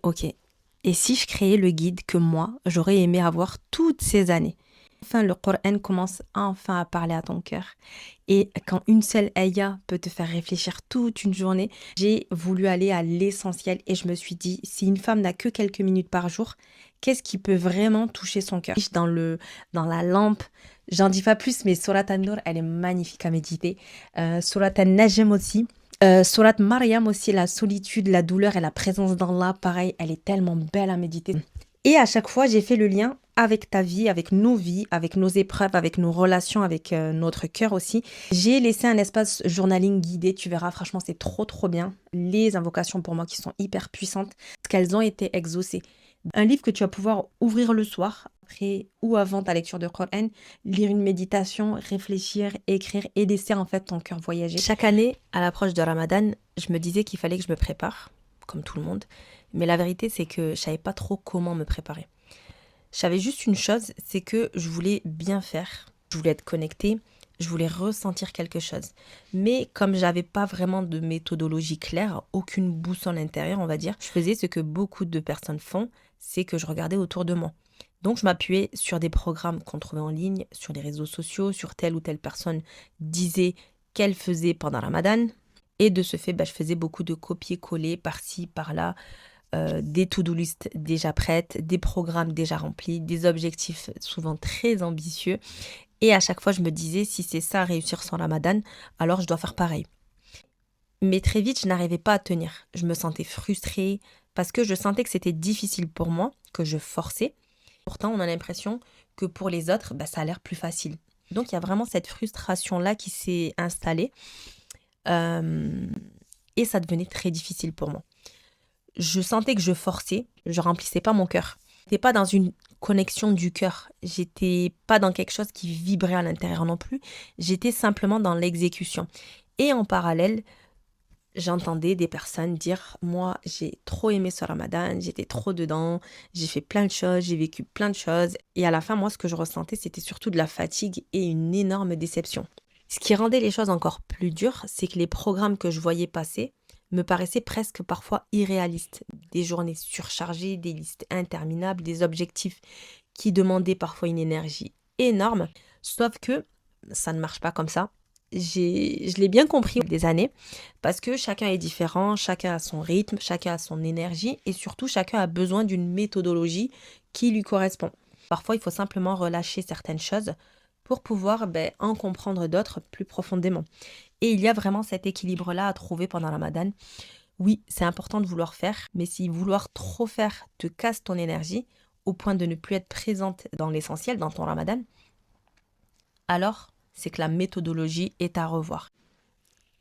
ok. Et si je créais le guide que moi, j'aurais aimé avoir toutes ces années? Enfin, le Coran commence enfin à parler à ton cœur. Et quand une seule ayah peut te faire réfléchir toute une journée, j'ai voulu aller à l'essentiel et je me suis dit, si une femme n'a que quelques minutes par jour, qu'est-ce qui peut vraiment toucher son cœur? Dans la lampe, j'en dis pas plus, mais Surat An-Nur, elle est magnifique à méditer. Surat An-Najm aussi. Surat Maryam aussi, la solitude, la douleur et la présence d'Allah, pareil, elle est tellement belle à méditer. Et à chaque fois, j'ai fait le lien avec ta vie, avec nos vies, avec nos épreuves, avec nos relations, avec notre cœur aussi. J'ai laissé un espace journaling guidé, tu verras, franchement, c'est trop, trop bien. Les invocations pour moi qui sont hyper puissantes, parce qu'elles ont été exaucées. Un livre que tu vas pouvoir ouvrir le soir, après ou avant ta lecture de Coran, lire une méditation, réfléchir, écrire et laisser en fait ton cœur voyager. Chaque année, à l'approche de Ramadan, je me disais qu'il fallait que je me prépare, comme tout le monde. Mais la vérité, c'est que je savais pas trop comment me préparer. Je savais juste une chose, c'est que je voulais bien faire, je voulais être connectée, je voulais ressentir quelque chose. Mais comme j'avais pas vraiment de méthodologie claire, aucune boussole intérieure, on va dire, je faisais ce que beaucoup de personnes font, c'est que je regardais autour de moi. Donc je m'appuyais sur des programmes qu'on trouvait en ligne, sur les réseaux sociaux, sur telle ou telle personne disait qu'elle faisait pendant Ramadan. Et de ce fait, je faisais beaucoup de copier-coller par-ci, par-là, des to-do list déjà prêtes, des programmes déjà remplis, des objectifs souvent très ambitieux. Et à chaque fois, je me disais, si c'est ça, réussir sans Ramadan, alors je dois faire pareil. Mais très vite, je n'arrivais pas à tenir. Je me sentais frustrée parce que je sentais que c'était difficile pour moi, que je forçais. Pourtant, on a l'impression que pour les autres, ça a l'air plus facile. Donc, il y a vraiment cette frustration-là qui s'est installée. Et ça devenait très difficile pour moi. Je sentais que je forçais, je remplissais pas mon cœur. J'étais pas dans une connexion du cœur. J'étais pas dans quelque chose qui vibrait à l'intérieur non plus. J'étais simplement dans l'exécution. Et en parallèle, j'entendais des personnes dire, moi, j'ai trop aimé ce Ramadan, j'étais trop dedans, j'ai fait plein de choses, j'ai vécu plein de choses. Et à la fin, moi, ce que je ressentais, c'était surtout de la fatigue et une énorme déception. Ce qui rendait les choses encore plus dures, c'est que les programmes que je voyais passer me paraissaient presque parfois irréalistes. Des journées surchargées, des listes interminables, des objectifs qui demandaient parfois une énergie énorme. Sauf que ça ne marche pas comme ça. Je l'ai bien compris des années parce que chacun est différent, chacun a son rythme, chacun a son énergie et surtout chacun a besoin d'une méthodologie qui lui correspond. Parfois, il faut simplement relâcher certaines choses pour pouvoir en comprendre d'autres plus profondément. Et il y a vraiment cet équilibre-là à trouver pendant la Ramadan. Oui, c'est important de vouloir faire, mais si vouloir trop faire te casse ton énergie au point de ne plus être présente dans l'essentiel, dans ton Ramadan, alors c'est que la méthodologie est à revoir.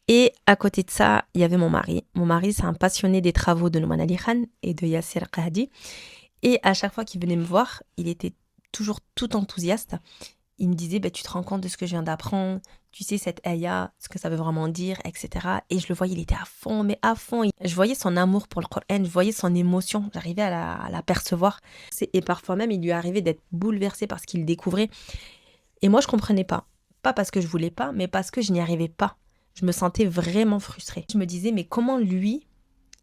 Et à côté de ça, il y avait mon mari. Mon mari, c'est un passionné des travaux de Nouman Ali Khan et de Yasser Qahdi. Et à chaque fois qu'il venait me voir, il était toujours tout enthousiaste. Il me disait, tu te rends compte de ce que je viens d'apprendre, tu sais cette ayah, ce que ça veut vraiment dire, etc. Et je le voyais, il était à fond, mais à fond. Je voyais son amour pour le Coran, je voyais son émotion, j'arrivais à la percevoir. Et parfois même, il lui arrivait d'être bouleversé par ce qu'il découvrait. Et moi, je comprenais pas. Pas parce que je voulais pas, mais parce que je n'y arrivais pas. Je me sentais vraiment frustrée. Je me disais, mais comment lui,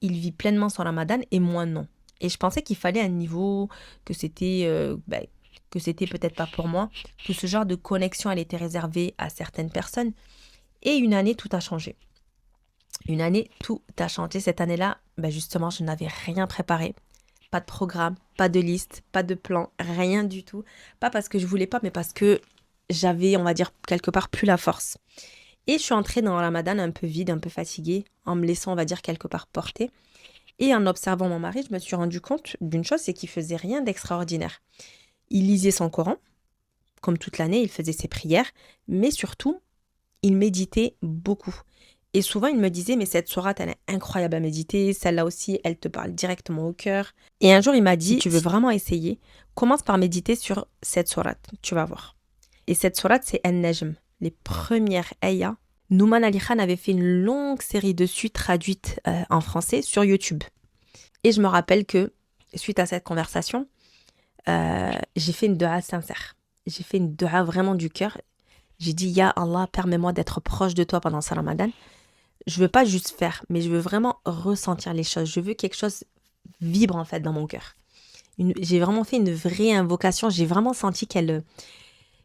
il vit pleinement son Ramadan et moi non. Et je pensais qu'il fallait un niveau, que c'était peut-être pas pour moi, que ce genre de connexion, elle était réservée à certaines personnes. Et une année, tout a changé. Une année, tout a changé. Cette année-là, justement, je n'avais rien préparé. Pas de programme, pas de liste, pas de plan, rien du tout. Pas parce que je voulais pas, mais parce que j'avais, on va dire, quelque part plus la force. Et je suis entrée dans le Ramadan un peu vide, un peu fatiguée, en me laissant, on va dire, quelque part porter. Et en observant mon mari, je me suis rendu compte d'une chose, c'est qu'il faisait rien d'extraordinaire. Il lisait son Coran, comme toute l'année, il faisait ses prières, mais surtout, il méditait beaucoup. Et souvent, il me disait, mais cette sourate, elle est incroyable à méditer, celle-là aussi, elle te parle directement au cœur. Et un jour, il m'a dit, si tu veux vraiment essayer, commence par méditer sur cette sourate, tu vas voir. Et cette sourate, c'est An-Najm, les premières ayahs. Nouman Ali Khan avait fait une longue série dessus, traduite en français, sur YouTube. Et je me rappelle que, suite à cette conversation, j'ai fait une dua sincère. J'ai fait une dua vraiment du cœur. J'ai dit, Ya Allah, permets-moi d'être proche de toi pendant ce Ramadan. Je veux pas juste faire, mais je veux vraiment ressentir les choses. Je veux quelque chose vibre en fait dans mon cœur. J'ai vraiment fait une vraie invocation. J'ai vraiment senti qu'elle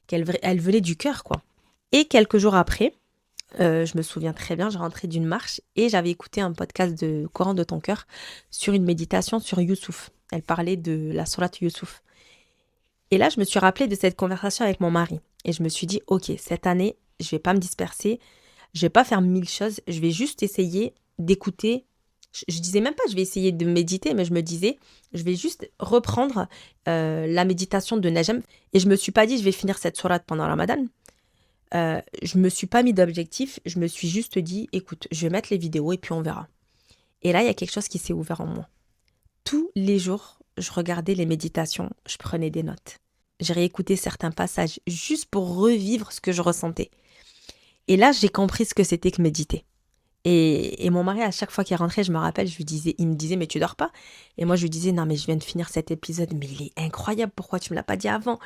venait du cœur, quoi. Et quelques jours après, je me souviens très bien, je rentrais d'une marche et j'avais écouté un podcast de Coran de ton cœur sur une méditation sur Youssouf. Elle parlait de la sourate Youssouf. Et là, je me suis rappelée de cette conversation avec mon mari. Et je me suis dit, ok, cette année, je vais pas me disperser, je vais pas faire 1000 choses, je vais juste essayer d'écouter. Je disais même pas, je vais essayer de méditer, mais je me disais, je vais juste reprendre la méditation de Najm. Et je me suis pas dit, je vais finir cette sourate pendant Ramadan. Je me suis pas mis d'objectif, je me suis juste dit, écoute, je vais mettre les vidéos et puis on verra. Et là, il y a quelque chose qui s'est ouvert en moi. Tous les jours, je regardais les méditations, je prenais des notes. J'ai réécouté certains passages juste pour revivre ce que je ressentais. Et là, j'ai compris ce que c'était que méditer. Et mon mari, à chaque fois qu'il rentrait, je me rappelle, il me disait, mais tu dors pas? Et moi, je lui disais, non, mais je viens de finir cet épisode, mais il est incroyable, pourquoi tu me l'as pas dit avant?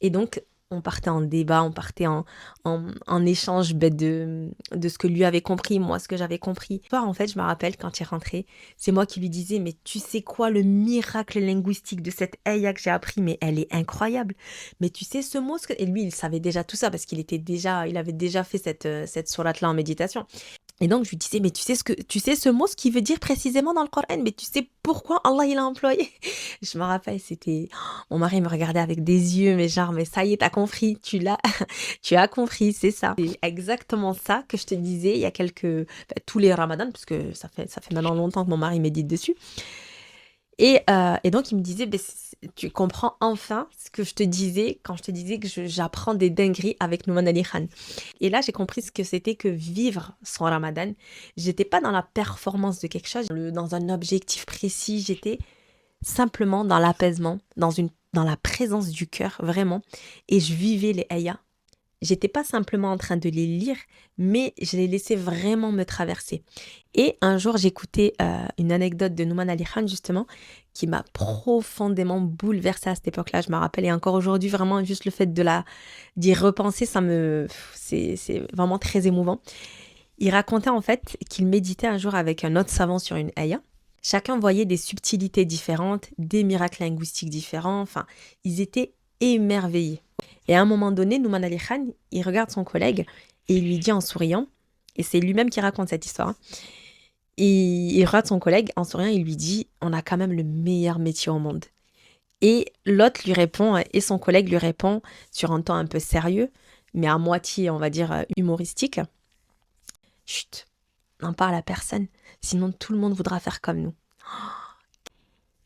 Et donc, on partait en débat, on partait en échange de ce que lui avait compris, moi ce que j'avais compris. En fait, je me rappelle quand il est rentré, c'est moi qui lui disais, mais tu sais quoi, le miracle linguistique de cette aya que j'ai appris, mais elle est incroyable. Mais tu sais ce mot, et lui, il savait déjà tout ça parce il avait déjà fait cette sourate-là en méditation. Et donc, je lui disais, mais tu sais ce mot, ce qu'il veut dire précisément dans le Coran, mais tu sais pourquoi Allah il a employé? Je me rappelle, mon mari me regardait avec des yeux, mais genre, mais ça y est, t'as compris, tu as compris, c'est ça. C'est exactement ça que je te disais il y a tous les ramadans, parce que ça fait maintenant longtemps que mon mari médite dessus. Et donc, il me disait, tu comprends enfin ce que je te disais quand je te disais que j'apprends des dingueries avec Nouman Ali Khan. Et là, j'ai compris ce que c'était que vivre son ramadan. J'étais pas dans la performance de quelque chose, dans un objectif précis. J'étais simplement dans l'apaisement, dans la présence du cœur, vraiment. Et je vivais les ayats. J'étais pas simplement en train de les lire, mais je les laissais vraiment me traverser. Et un jour, j'écoutais une anecdote de Nouman Ali Khan, justement, qui m'a profondément bouleversée à cette époque-là. Je me rappelle, et encore aujourd'hui, vraiment, juste le fait d'y repenser, c'est vraiment très émouvant. Il racontait en fait qu'il méditait un jour avec un autre savant sur une aya. Chacun voyait des subtilités différentes, des miracles linguistiques différents. Enfin, ils étaient émerveillés. Et à un moment donné, Nouman Ali Khan, il regarde son collègue et il lui dit en souriant, et c'est lui-même qui raconte cette histoire, hein, et il regarde son collègue en souriant, il lui dit, on a quand même le meilleur métier au monde. Et l'autre lui répond, et son collègue lui répond sur un ton un peu sérieux, mais à moitié, on va dire, humoristique. Chut, n'en parle à personne, sinon tout le monde voudra faire comme nous.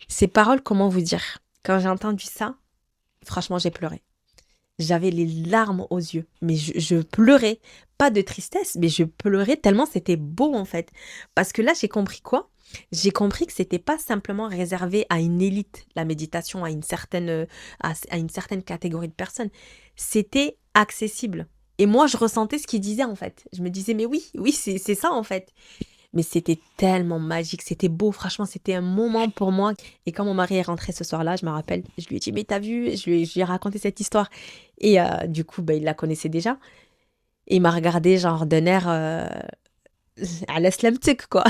Ces paroles, comment vous dire? Quand j'ai entendu ça, franchement, j'ai pleuré. J'avais les larmes aux yeux, mais je pleurais, pas de tristesse, mais je pleurais tellement c'était beau en fait. Parce que là, j'ai compris quoi? J'ai compris que c'était pas simplement réservé à une élite, la méditation, à une certaine catégorie de personnes. C'était accessible. Et moi, je ressentais ce qu'il disait en fait. Je me disais, mais oui, oui, c'est ça en fait. Mais c'était tellement magique, c'était beau, franchement, c'était un moment pour moi. Et quand mon mari est rentré ce soir-là, je me rappelle, je lui ai dit, mais t'as vu, je lui ai raconté cette histoire. Et du coup, il la connaissait déjà. Et il m'a regardé genre d'un air à l'aslamtuk, quoi.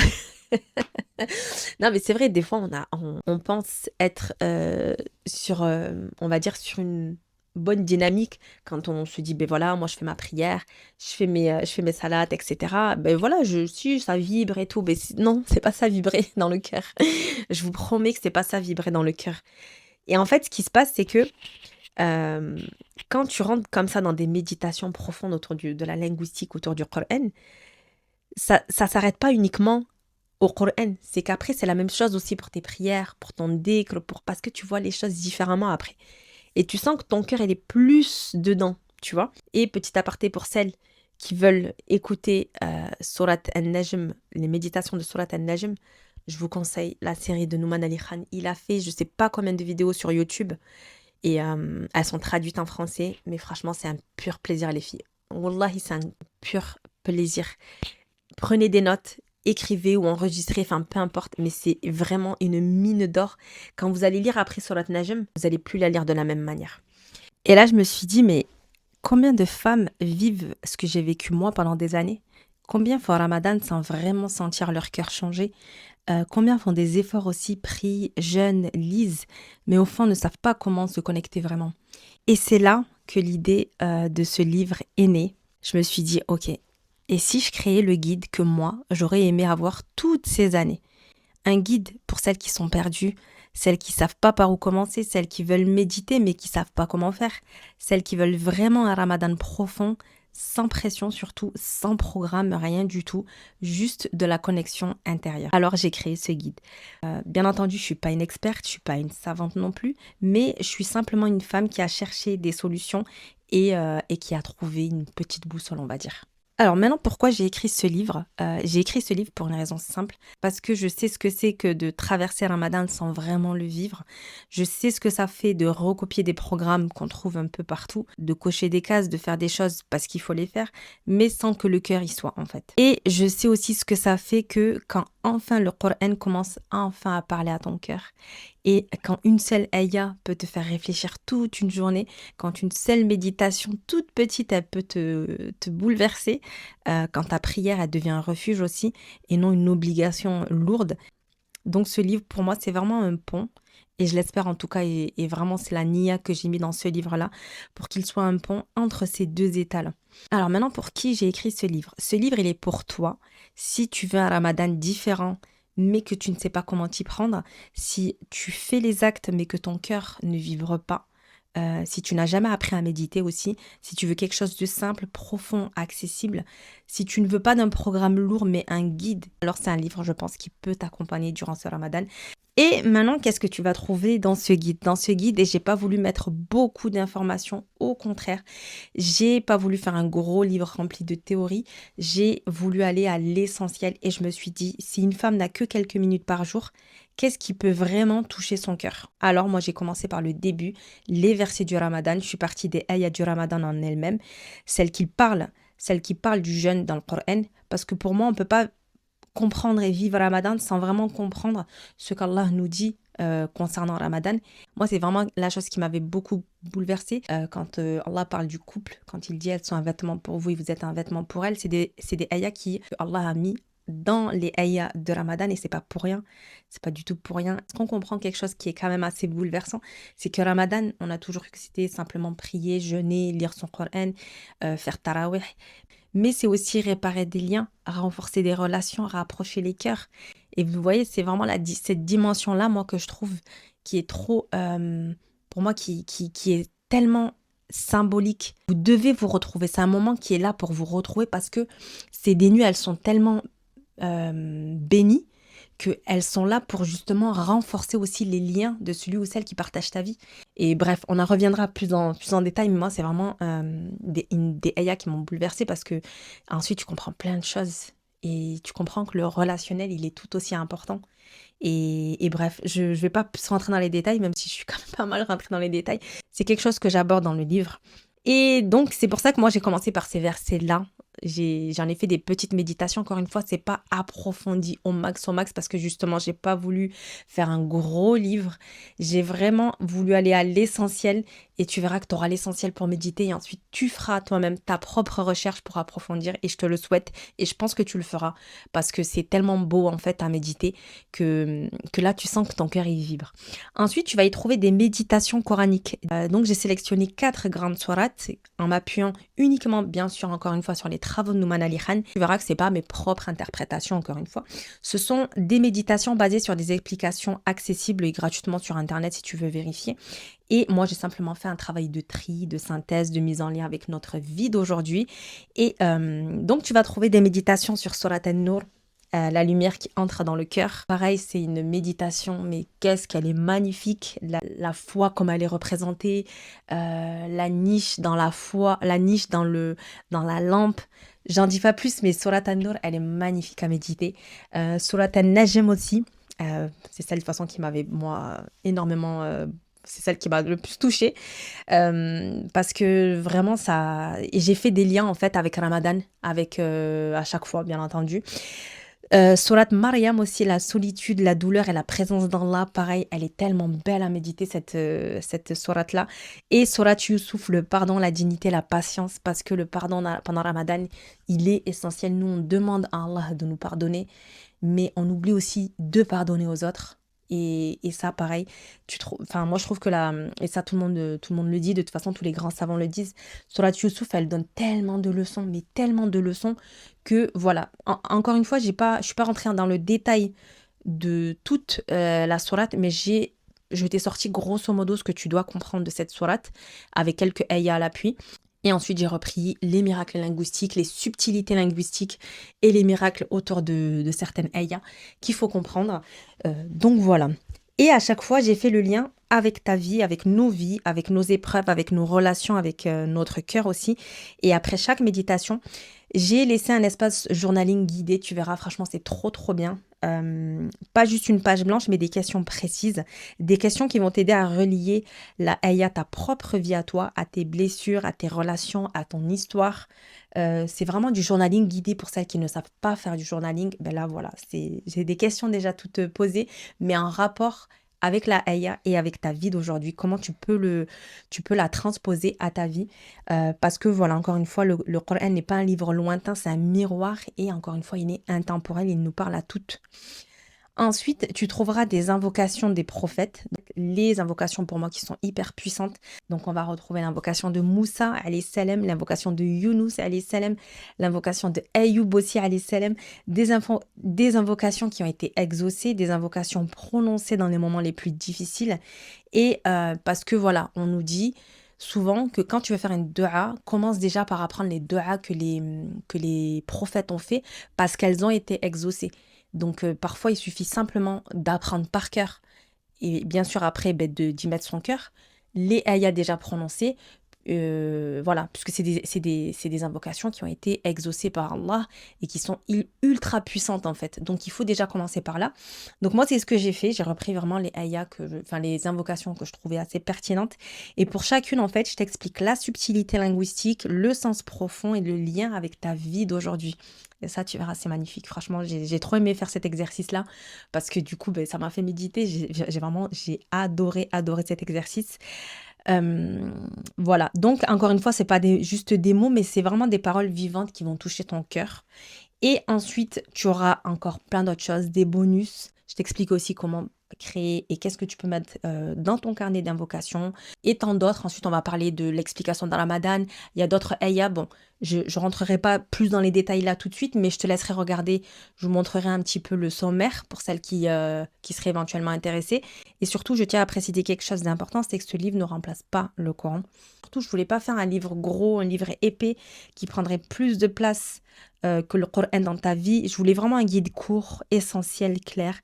Non, mais c'est vrai, des fois, on pense être on va dire, sur une bonne dynamique quand on se dit, ben voilà, moi je fais ma prière, je fais mes salades, etc. Ben voilà, si ça vibre et tout, non, c'est pas ça vibrer dans le cœur. Je vous promets que c'est pas ça vibrer dans le cœur. Et en fait, ce qui se passe, c'est que euh, quand tu rentres comme ça dans des méditations profondes autour de la linguistique, autour du Coran, ça s'arrête pas uniquement au Coran. C'est qu'après, c'est la même chose aussi pour tes prières, pour ton dhikr, parce que tu vois les choses différemment après. Et tu sens que ton cœur, il est plus dedans, tu vois. Et petit aparté pour celles qui veulent écouter Surat An-Najm, les méditations de Surat An-Najm, je vous conseille la série de Nouman Ali Khan. Il a fait je sais pas combien de vidéos sur YouTube et elles sont traduites en français, mais franchement, c'est un pur plaisir, les filles. Wallahi, c'est un pur plaisir. Prenez des notes, écrivez ou enregistrez, enfin peu importe, mais c'est vraiment une mine d'or. Quand vous allez lire après Surat Najm, vous n'allez plus la lire de la même manière. Et là, je me suis dit, mais combien de femmes vivent ce que j'ai vécu moi pendant des années? Combien font Ramadan sans vraiment sentir leur cœur changer? Combien font des efforts aussi, prient, jeûnent, lisent, mais au fond ne savent pas comment se connecter vraiment. Et c'est là que l'idée de ce livre est née. Je me suis dit, ok, et si je créais le guide que moi, j'aurais aimé avoir toutes ces années? Un guide pour celles qui sont perdues, celles qui savent pas par où commencer, celles qui veulent méditer mais qui savent pas comment faire, celles qui veulent vraiment un ramadan profond, sans pression surtout, sans programme, rien du tout, juste de la connexion intérieure. Alors j'ai créé ce guide. Bien entendu, je suis pas une experte, je suis pas une savante non plus, mais je suis simplement une femme qui a cherché des solutions et qui a trouvé une petite boussole, on va dire. Alors maintenant, pourquoi j'ai écrit ce livre? J'ai écrit ce livre pour une raison simple, parce que je sais ce que c'est que de traverser Ramadan sans vraiment le vivre. Je sais ce que ça fait de recopier des programmes qu'on trouve un peu partout, de cocher des cases, de faire des choses parce qu'il faut les faire, mais sans que le cœur y soit en fait. Et je sais aussi ce que ça fait que quand enfin le Coran commence enfin à parler à ton cœur, et quand une seule ayah peut te faire réfléchir toute une journée, quand une seule méditation toute petite, elle peut te bouleverser, quand ta prière, elle devient un refuge aussi, et non une obligation lourde. Donc ce livre, pour moi, c'est vraiment un pont, et je l'espère en tout cas, et vraiment c'est la niya que j'ai mis dans ce livre-là, pour qu'il soit un pont entre ces deux états-là. Alors maintenant, pour qui j'ai écrit ce livre? Ce livre, il est pour toi, si tu veux un ramadan différent, mais que tu ne sais pas comment t'y prendre, si tu fais les actes, mais que ton cœur ne vibre pas, si tu n'as jamais appris à méditer aussi, si tu veux quelque chose de simple, profond, accessible, si tu ne veux pas d'un programme lourd mais un guide, alors c'est un livre, je pense, qui peut t'accompagner durant ce ramadan. Et maintenant, qu'est-ce que tu vas trouver dans ce guide? Dans ce guide, et j'ai pas voulu mettre beaucoup d'informations, au contraire, j'ai pas voulu faire un gros livre rempli de théories, j'ai voulu aller à l'essentiel et je me suis dit, si une femme n'a que quelques minutes par jour, qu'est-ce qui peut vraiment toucher son cœur? Alors moi, j'ai commencé par le début, les versets du Ramadan, je suis partie des ayats du Ramadan en elles-mêmes, celles qui parlent du jeûne dans le Coran, parce que pour moi, on peut pas comprendre et vivre Ramadan sans vraiment comprendre ce qu'Allah nous dit concernant Ramadan. Moi, c'est vraiment la chose qui m'avait beaucoup bouleversée quand Allah parle du couple, quand il dit elles sont un vêtement pour vous et vous êtes un vêtement pour elles. C'est des ayats que Allah a mis dans les ayats de Ramadan et c'est pas pour rien, c'est pas du tout pour rien. Est-ce qu'on comprend quelque chose qui est quand même assez bouleversant? C'est que Ramadan, on a toujours cru que c'était simplement prier, jeûner, lire son Coran, faire tarawih. Mais c'est aussi réparer des liens, renforcer des relations, rapprocher les cœurs. Et vous voyez, c'est vraiment cette dimension-là, moi, que je trouve qui est trop, pour moi, qui est tellement symbolique. Vous devez vous retrouver. C'est un moment qui est là pour vous retrouver parce que ces des nuits, elles sont tellement bénies qu'elles sont là pour justement renforcer aussi les liens de celui ou celle qui partage ta vie. Et bref, on en reviendra plus en détail, mais moi, c'est vraiment des ayats qui m'ont bouleversée parce que ensuite, tu comprends plein de choses et tu comprends que le relationnel, il est tout aussi important. Et bref, je ne vais pas plus rentrer dans les détails, même si je suis quand même pas mal rentrée dans les détails. C'est quelque chose que j'aborde dans le livre. Et donc, c'est pour ça que moi, j'ai commencé par ces versets-là. J'en ai fait des petites méditations. Encore une fois, c'est pas approfondi au max, parce que justement, j'ai pas voulu faire un gros livre. J'ai vraiment voulu aller à l'essentiel et tu verras que tu auras l'essentiel pour méditer et ensuite tu feras toi-même ta propre recherche pour approfondir et je te le souhaite et je pense que tu le feras parce que c'est tellement beau en fait à méditer que là, tu sens que ton cœur y vibre. Ensuite, tu vas y trouver des méditations coraniques. Donc, j'ai sélectionné 4 grandes sourates en m'appuyant uniquement, bien sûr, encore une fois, sur les travaux de Nouman Ali Khan. Tu verras que c'est pas mes propres interprétations, encore une fois. Ce sont des méditations basées sur des explications accessibles et gratuitement sur Internet si tu veux vérifier. Et moi, j'ai simplement fait un travail de tri, de synthèse, de mise en lien avec notre vie d'aujourd'hui. Et donc, tu vas trouver des méditations sur Surat An-Nur, la lumière qui entre dans le cœur. Pareil, c'est une méditation, mais qu'est-ce qu'elle est magnifique. La foi comme elle est représentée, la niche dans la foi, la niche dans la lampe. J'en dis pas plus, mais Surat An-Nur, elle est magnifique à méditer. Surat An-Najm aussi, c'est celle de toute façon qui m'avait, moi, énormément... c'est celle qui m'a le plus touchée parce que vraiment ça... Et j'ai fait des liens en fait avec Ramadan, avec à chaque fois bien entendu. Sourate Maryam aussi, la solitude, la douleur et la présence d'Allah, pareil, elle est tellement belle à méditer cette sourate-là. Et sourate Youssouf, le pardon, la dignité, la patience, parce que le pardon pendant Ramadan, il est essentiel. Nous, on demande à Allah de nous pardonner, mais on oublie aussi de pardonner aux autres. Et ça, pareil, enfin, moi je trouve que et ça tout le monde le dit, de toute façon tous les grands savants le disent, Sourate Youssouf, elle donne tellement de leçons, mais tellement de leçons que voilà. Encore une fois, je suis pas rentrée dans le détail de toute la sourate, mais je t'ai sorti grosso modo ce que tu dois comprendre de cette sourate, avec quelques ayats à l'appui. Et ensuite, j'ai repris les miracles linguistiques, les subtilités linguistiques et les miracles autour de certaines ayats qu'il faut comprendre. Donc voilà. Et à chaque fois, j'ai fait le lien avec ta vie, avec nos vies, avec nos épreuves, avec nos relations, avec notre cœur aussi. Et après chaque méditation, j'ai laissé un espace journaling guidé. Tu verras, franchement, c'est trop, trop bien. Pas juste une page blanche, mais des questions précises. Des questions qui vont t'aider à relier la haïa à ta propre vie à toi, à tes blessures, à tes relations, à ton histoire. C'est vraiment du journaling guidé pour celles qui ne savent pas faire du journaling. Ben là, voilà, j'ai des questions déjà toutes posées, mais en rapport avec la haïa et avec ta vie d'aujourd'hui. Comment tu peux la transposer à ta vie. Parce que voilà, encore une fois, le Coran n'est pas un livre lointain, c'est un miroir. Et encore une fois, il est intemporel, il nous parle à toutes. Ensuite, tu trouveras des invocations des prophètes, donc les invocations pour moi qui sont hyper puissantes. Donc, on va retrouver l'invocation de Moussa, alayhi salam, l'invocation de Younous, alayhi salam, l'invocation de Ayoub aussi, alayhi salam, des invocations qui ont été exaucées, des invocations prononcées dans les moments les plus difficiles. Et parce que voilà, on nous dit souvent que quand tu veux faire une dua, commence déjà par apprendre les duas que les prophètes ont fait parce qu'elles ont été exaucées. Donc parfois, il suffit simplement d'apprendre par cœur et bien sûr après d'y mettre son cœur, les ayats déjà prononcés, voilà, puisque c'est des invocations qui ont été exaucées par Allah et qui sont ultra puissantes en fait. Donc il faut déjà commencer par là. Donc moi c'est ce que j'ai fait, j'ai repris vraiment les ayats enfin les invocations que je trouvais assez pertinentes. Et pour chacune en fait, je t'explique la subtilité linguistique, le sens profond et le lien avec ta vie d'aujourd'hui. Et ça, tu verras, c'est magnifique. Franchement, j'ai trop aimé faire cet exercice-là parce que du coup, ben, ça m'a fait méditer. J'ai adoré, adoré cet exercice. Euh, voilà. Donc, encore une fois, c'est pas juste des mots, mais c'est vraiment des paroles vivantes qui vont toucher ton cœur. Et ensuite, tu auras encore plein d'autres choses, des bonus. Je t'explique aussi comment créer et qu'est-ce que tu peux mettre dans ton carnet d'invocation et tant d'autres. Ensuite, on va parler de l'explication dans Ramadan. Il y a d'autres ayats. Bon, je ne rentrerai pas plus dans les détails là tout de suite, mais je te laisserai regarder. Je vous montrerai un petit peu le sommaire pour celles qui seraient éventuellement intéressées. Et surtout, je tiens à préciser quelque chose d'important, c'est que ce livre ne remplace pas le Coran. Surtout, je voulais pas faire un livre gros, un livre épais qui prendrait plus de place que le Coran dans ta vie. Je voulais vraiment un guide court, essentiel, clair.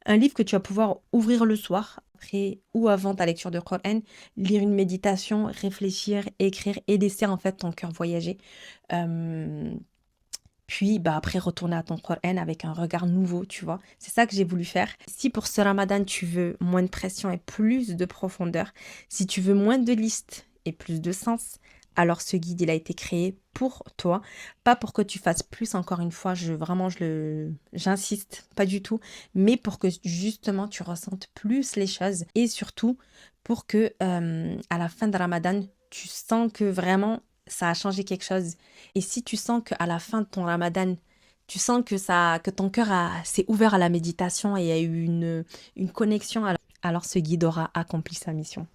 Un livre que tu vas pouvoir ouvrir le soir, après ou avant ta lecture de Coran, lire une méditation, réfléchir, écrire et laisser en fait ton cœur voyager. Euh, Puis bah, après retourner à ton Coran avec un regard nouveau, tu vois. C'est ça que j'ai voulu faire. Si pour ce Ramadan, tu veux moins de pression et plus de profondeur, si tu veux moins de listes et plus de sens, alors ce guide, il a été créé pour toi, pas pour que tu fasses plus, encore une fois, j'insiste, pas du tout, mais pour que justement tu ressentes plus les choses et surtout pour que à la fin de Ramadan, tu sens que vraiment ça a changé quelque chose. Et si tu sens qu'à la fin de ton Ramadan, tu sens que ton cœur s'est ouvert à la méditation et a eu une connexion, alors ce guide aura accompli sa mission.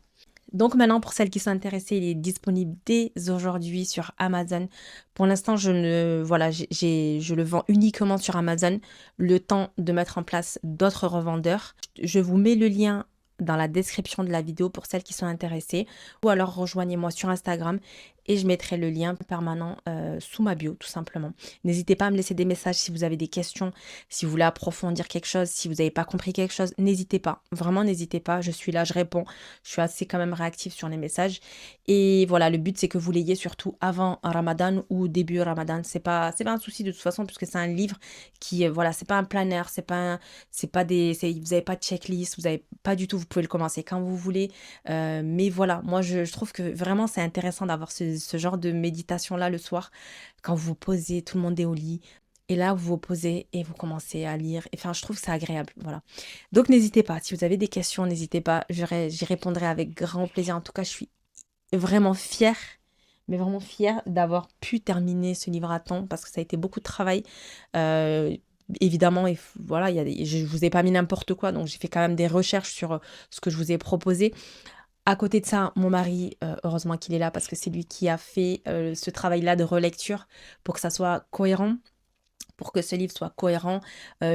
Donc maintenant, pour celles qui sont intéressées, il est disponible dès aujourd'hui sur Amazon. Pour l'instant, je le vends uniquement sur Amazon, le temps de mettre en place d'autres revendeurs. Je vous mets le lien dans la description de la vidéo pour celles qui sont intéressées, ou alors rejoignez-moi sur Instagram et je mettrai le lien permanent sous ma bio, tout simplement. N'hésitez pas à me laisser des messages si vous avez des questions, si vous voulez approfondir quelque chose, si vous n'avez pas compris quelque chose, n'hésitez pas. Vraiment, n'hésitez pas. Je suis là, je réponds. Je suis assez quand même réactive sur les messages. Et voilà, le but, c'est que vous l'ayez surtout avant Ramadan ou début Ramadan. C'est pas un souci de toute façon, puisque c'est un livre qui, voilà, c'est pas un planner, vous n'avez pas de checklist, vous avez pas du tout, vous pouvez le commencer quand vous voulez. Mais voilà, moi, je trouve que vraiment, c'est intéressant d'avoir ce genre de méditation-là le soir, quand vous vous posez, tout le monde est au lit. Et là, vous vous posez et vous commencez à lire. Enfin, je trouve ça agréable, voilà. Donc n'hésitez pas, si vous avez des questions, n'hésitez pas, j'y répondrai avec grand plaisir. En tout cas, je suis vraiment fière, mais vraiment fière d'avoir pu terminer ce livre à temps parce que ça a été beaucoup de travail. Euh, Évidemment, voilà, je ne vous ai pas mis n'importe quoi, donc j'ai fait quand même des recherches sur ce que je vous ai proposé. À côté de ça, mon mari, heureusement qu'il est là parce que c'est lui qui a fait ce travail-là de relecture pour que ça soit cohérent, pour que ce livre soit cohérent,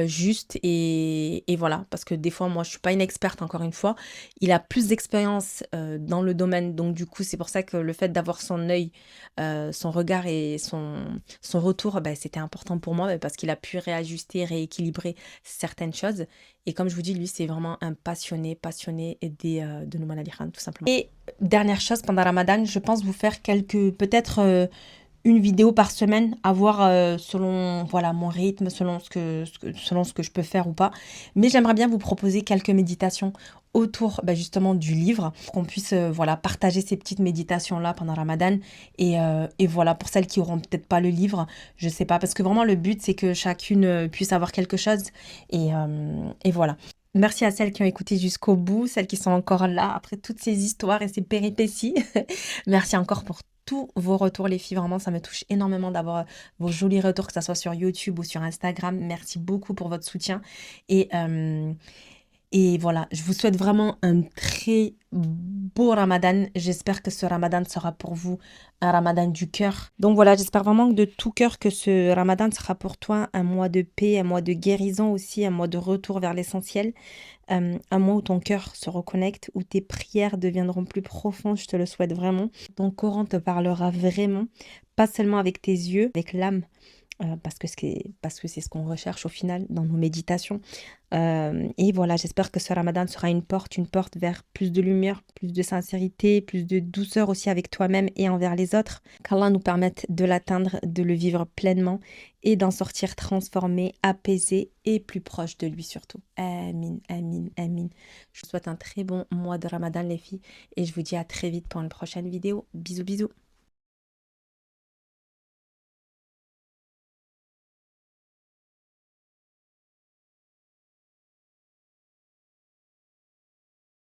juste et voilà. Parce que des fois, moi, je suis pas une experte, encore une fois. Il a plus d'expérience dans le domaine, donc du coup, c'est pour ça que le fait d'avoir son œil, son regard et son retour, ben, c'était important pour moi, parce qu'il a pu réajuster, rééquilibrer certaines choses. Et comme je vous dis, lui, c'est vraiment un passionné de Nouman Ali Khan, tout simplement. Et dernière chose, pendant Ramadan, je pense vous faire peut-être une vidéo par semaine, à voir selon voilà, mon rythme, selon ce que je peux faire ou pas. Mais j'aimerais bien vous proposer quelques méditations autour justement du livre, pour qu'on puisse voilà, partager ces petites méditations-là pendant Ramadan. Et voilà, pour celles qui auront peut-être pas le livre, je sais pas, parce que vraiment le but, c'est que chacune puisse avoir quelque chose. Et voilà. Merci à celles qui ont écouté jusqu'au bout, celles qui sont encore là après toutes ces histoires et ces péripéties. Merci encore pour tous vos retours, les filles. Vraiment, ça me touche énormément d'avoir vos jolis retours, que ce soit sur YouTube ou sur Instagram. Merci beaucoup pour votre soutien. Et, euh, et voilà, je vous souhaite vraiment un très beau Ramadan. J'espère que ce Ramadan sera pour vous un Ramadan du cœur. Donc voilà, j'espère vraiment de tout cœur que ce Ramadan sera pour toi un mois de paix, un mois de guérison aussi, un mois de retour vers l'essentiel. Un mois où ton cœur se reconnecte, où tes prières deviendront plus profondes, je te le souhaite vraiment. Ton Coran te parlera vraiment, pas seulement avec tes yeux, avec l'âme, parce que c'est ce qu'on recherche au final dans nos méditations. Et voilà, j'espère que ce Ramadan sera une porte vers plus de lumière, plus de sincérité, plus de douceur aussi avec toi-même et envers les autres. Qu'Allah nous permette de l'atteindre, de le vivre pleinement et d'en sortir transformé, apaisé et plus proche de lui surtout. Amin, amin, amin. Je vous souhaite un très bon mois de Ramadan les filles et je vous dis à très vite pour une prochaine vidéo. Bisous, bisous.